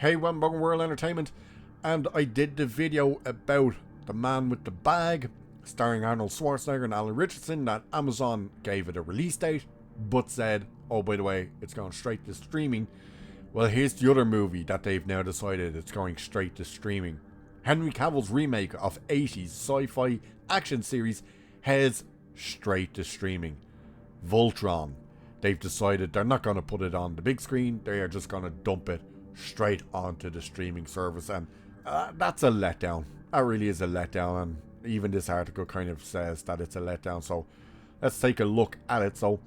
Hey, welcome World Entertainment, and I did the video about The Man with the Bag, starring Arnold Schwarzenegger and Alan Richardson, that Amazon gave it a release date, but said, oh, by the way, it's going straight to streaming. Well, here's the other movie that they've now decided it's going straight to streaming. Henry Cavill's remake of 80s sci-fi action series heads straight to streaming. Voltron. They've decided they're not going to put it on the big screen, they are just going to dump it straight onto the streaming service, and that's a letdown. That really is a letdown, and even this article kind of says that it's a letdown, so let's take a look at it. So,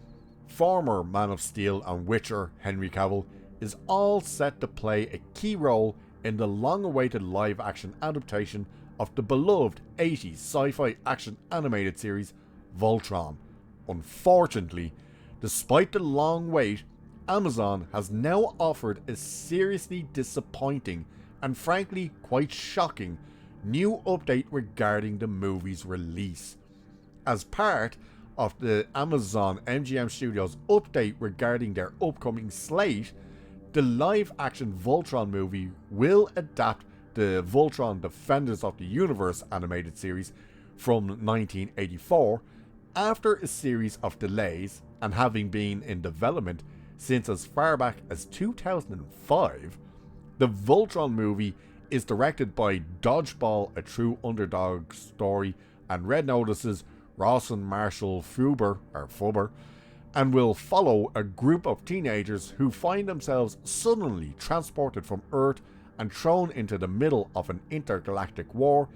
former Man of Steel and Witcher Henry Cavill is all set to play a key role in the long-awaited live-action adaptation of the beloved 80s sci-fi action animated series Voltron. Unfortunately, despite the long wait, Amazon has now offered a seriously disappointing and frankly quite shocking new update regarding the movie's release. As part of the Amazon MGM Studios update regarding their upcoming slate, the live-action Voltron movie will adapt the Voltron Defenders of the Universe animated series from 1984 after a series of delays and having been in development since as far back as 2005. The Voltron movie is directed by Dodgeball, A True Underdog Story and Red Notice's Rawson Marshall Fubber, and will follow a group of teenagers who find themselves suddenly transported from Earth and thrown into the middle of an intergalactic war.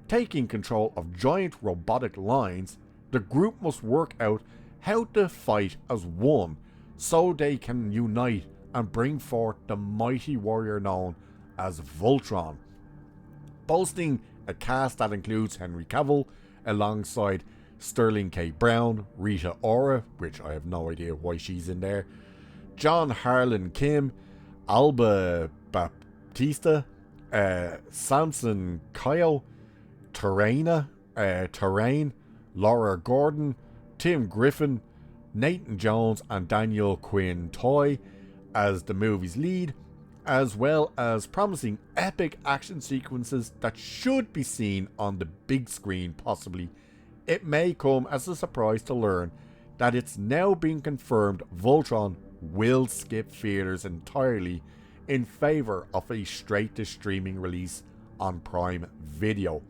Taking control of giant robotic lines, the group must work out how to fight as one so they can unite and bring forth the mighty warrior known as Voltron. Boasting a cast that includes Henry Cavill alongside Sterling K. Brown, Rita Ora, which I have no idea why she's in there, John Harlan Kim, Alba Baptista, Samson Kyle, Terrain, Laura Gordon, Tim Griffin, Nathan Jones and Daniel Quinn Toy as the movie's lead, as well as promising epic action sequences that should be seen on the big screen possibly. It may come as a surprise to learn that it's now been confirmed Voltron will skip theaters entirely in favour of a straight-to-streaming release on Prime Video.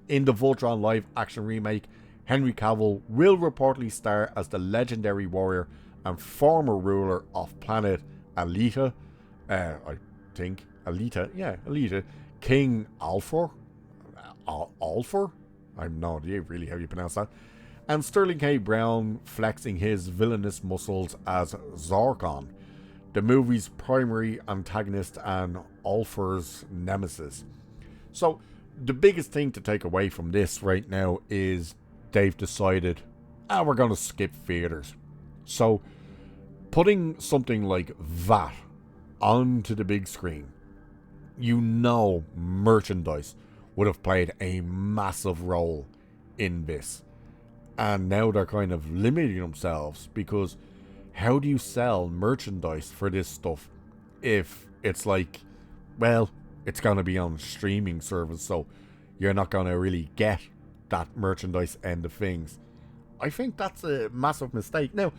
In the Voltron live-action remake, Henry Cavill will reportedly star as the legendary warrior and former ruler of planet Alita, King Alfor? I have no idea really how you pronounce that. And Sterling K. Brown flexing his villainous muscles as Zorkon, the movie's primary antagonist and Alfor's nemesis. So, the biggest thing to take away from this right now is they've decided, we're going to skip theaters. So, putting something like that onto the big screen, merchandise would have played a massive role in this. And now they're kind of limiting themselves, because how do you sell merchandise for this stuff if it's like, well, it's going to be on streaming service, so you're not going to really get that merchandise end of things. I think that's a massive mistake. Now,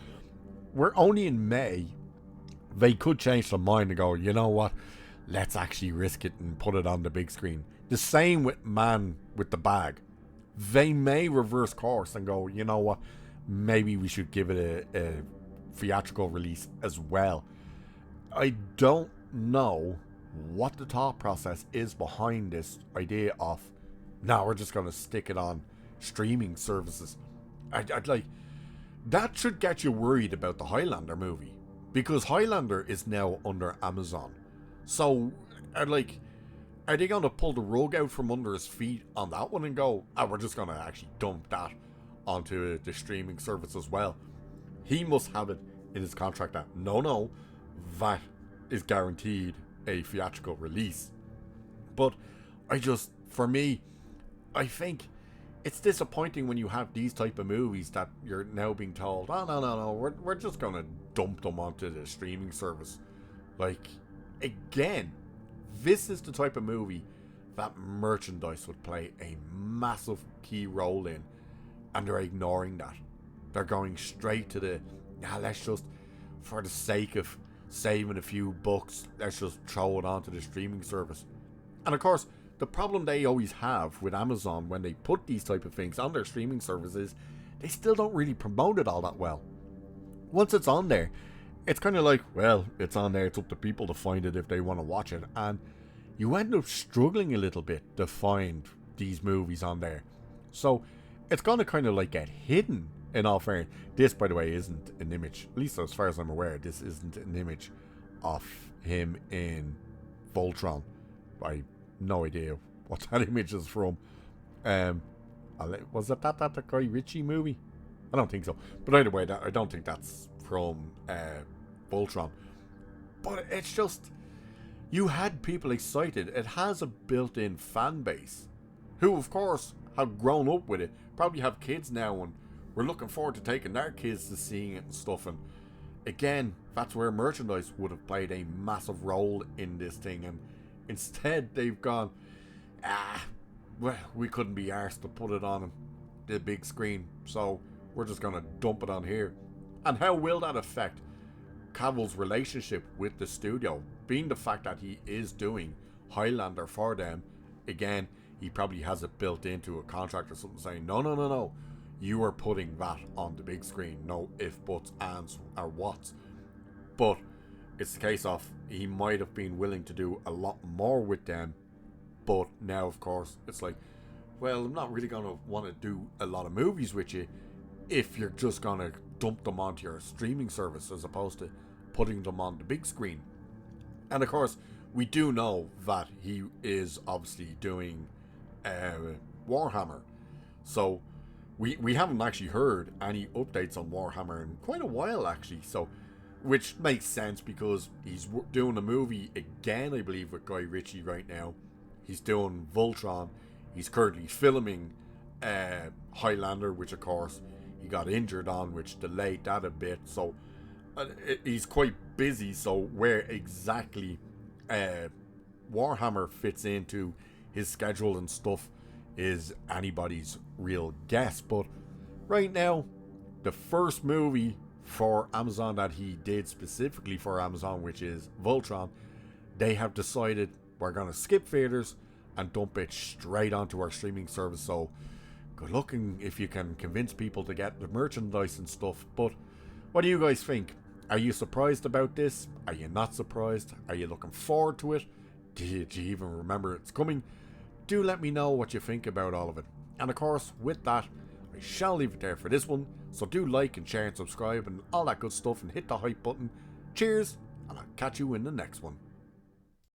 we're only in May. They could change their mind and go, you know what, let's actually risk it and put it on the big screen. The same with Man with the Bag. They may reverse course and go, you know what, maybe we should give it a theatrical release as well. I don't know what the thought process is behind this idea of, no, we're just going to stick it on streaming services. I'd like, that should get you worried about the Highlander movie, because Highlander is now under Amazon. So, are they going to pull the rug out from under his feet on that one and go, we're just going to actually dump that onto the streaming service as well? He must have it in his contract that, no, that is guaranteed a theatrical release. But for me, I think it's disappointing when you have these type of movies that you're now being told, no, we're just going to dump them onto the streaming service. Like, again, This is the type of movie that merchandise would play a massive key role in, and they're ignoring that. They're going straight to the, let's just, for the sake of saving a few bucks, let's just throw it onto the streaming service. And of course, the problem they always have with Amazon when they put these type of things on their streaming services, they still don't really promote it all that well. Once it's on there, it's kind of like, well, it's on there, it's up to people to find it if they want to watch it, and you end up struggling a little bit to find these movies on there. So it's going to kind of like get hidden, in all fairness. This, by the way, isn't an image, at least as far as I'm aware, this isn't an image of him in Voltron. I no idea what that image is from. Was that Guy Ritchie movie? I don't think so. But either way, I don't think that's from Voltron. But it's just, you had people excited. It has a built-in fan base who, of course, have grown up with it. Probably have kids now, and we're looking forward to taking their kids to seeing it and stuff. And again, that's where merchandise would have played a massive role in this thing. And instead, they've gone, well, we couldn't be arsed to put it on the big screen, so we're just going to dump it on here. And how will that affect Cavill's relationship with the studio? Being the fact that he is doing Highlander for them, again, he probably has it built into a contract or something saying, no, you are putting that on the big screen. No ifs, buts, ands, or whats. But it's the case of he might have been willing to do a lot more with them, but now, of course, it's like, well, I'm not really going to want to do a lot of movies with you if you're just going to dump them onto your streaming service as opposed to putting them on the big screen. And of course, we do know that he is obviously doing Warhammer. So we haven't actually heard any updates on Warhammer in quite a while, actually. So, which makes sense because he's doing a movie again, I believe, with Guy Ritchie right now. He's doing Voltron. He's currently filming Highlander, which of course he got injured on, which delayed that a bit. So he's quite busy. So where exactly Warhammer fits into his schedule and stuff is anybody's real guess. But right now, the first movie for Amazon that he did specifically for Amazon, which is Voltron, they have decided we're going to skip theaters and dump it straight onto our streaming service. So good luck if you can convince people to get the merchandise and stuff. But what do you guys think? Are you surprised about this? Are you not surprised? Are you looking forward to it? Do you even remember it's coming? Do let me know what you think about all of it. And of course, with that, I shall leave it there for this one. So do like and share and subscribe and all that good stuff and hit the hype button. Cheers, and I'll catch you in the next one.